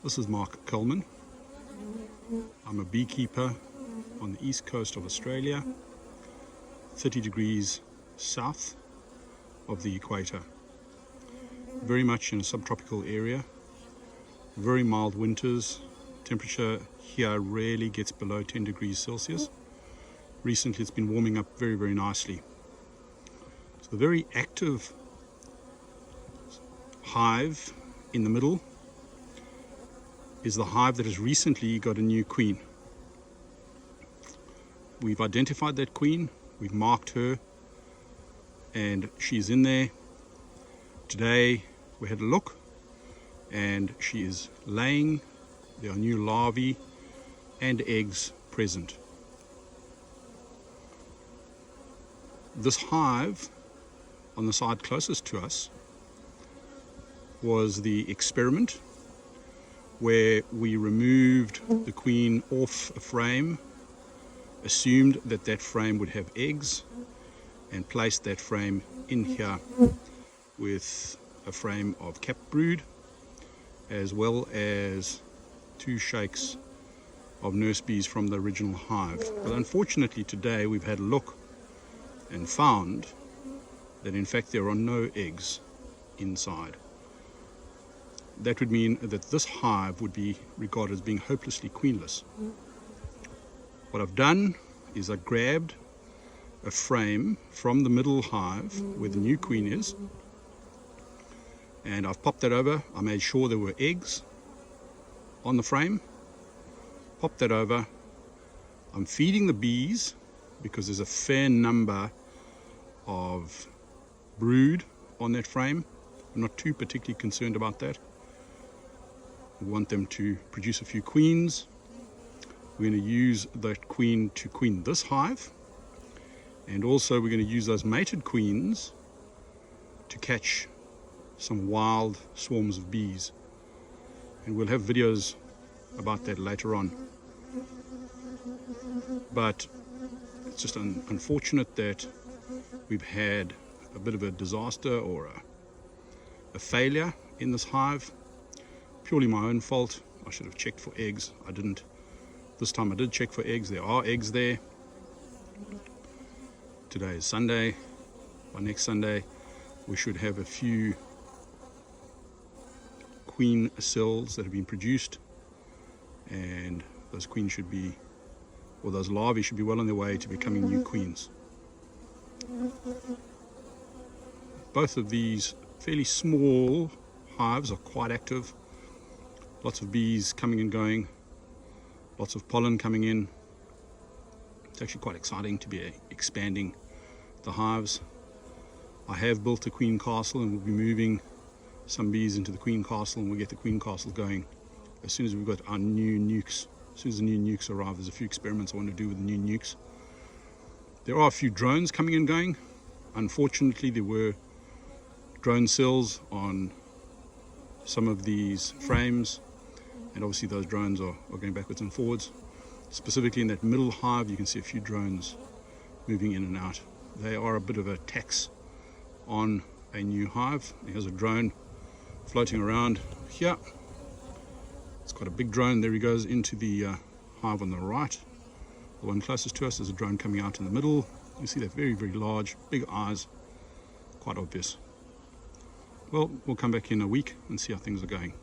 This is Mark Coleman. I'm a beekeeper on the east coast of Australia, 30 degrees south of the equator. Very much in a subtropical area, very mild winters. Temperature here rarely gets below 10 degrees Celsius. Recently it's been warming up very, very nicely. So the very active hive in the middle is the hive that has recently got a new queen. We've identified that queen, we've marked her, and she's in there. Today we had a look and she is laying. There are new larvae and eggs present. This hive on the side closest to us was the experiment where we removed the queen off a frame, assumed that that frame would have eggs, and placed that frame in here with a frame of capped brood, as well as 2 shakes of nurse bees from the original hive. But unfortunately today we've had a look and found that in fact there are no eggs inside. That would mean that this hive would be regarded as being hopelessly queenless. What I've done is I grabbed a frame from the middle hive where the new queen is, and I've popped that over. I made sure there were eggs on the frame, popped that over. I'm feeding the bees because there's a fair number of brood on that frame. I'm not too particularly concerned about that. We want them to produce a few queens. We're going to use that queen to queen this hive, and also we're going to use those mated queens to catch some wild swarms of bees, and we'll have videos about that later on. But it's just unfortunate that we've had a bit of a disaster or a failure in this hive. Purely my own fault. I should have checked for eggs. I didn't. This time I did check for eggs. There are eggs there. Today is Sunday. By next Sunday we should have a few queen cells that have been produced, and those queens should be, or those larvae should be well on their way to becoming new queens. Both of these fairly small hives are quite active. Lots of bees coming and going, lots of pollen coming in. It's actually quite exciting to be expanding the hives. I have built a queen castle and we'll be moving some bees into the queen castle, and we'll get the queen castle going as soon as we've got our new nukes. As soon as the new nukes arrive, there's a few experiments I want to do with the new nukes. There are a few drones coming and going. Unfortunately, there were drone cells on some of these frames, and obviously those drones are going backwards and forwards. Specifically in that middle hive you can see a few drones moving in and out. They are a bit of a tax on a new hive. Here's a drone floating around here. It's quite a big drone. There he goes into the hive on the right. The one closest to us is a drone coming out in the middle. You see they're very, very large, big eyes, quite obvious. Well, we'll come back in a week and see how things are going.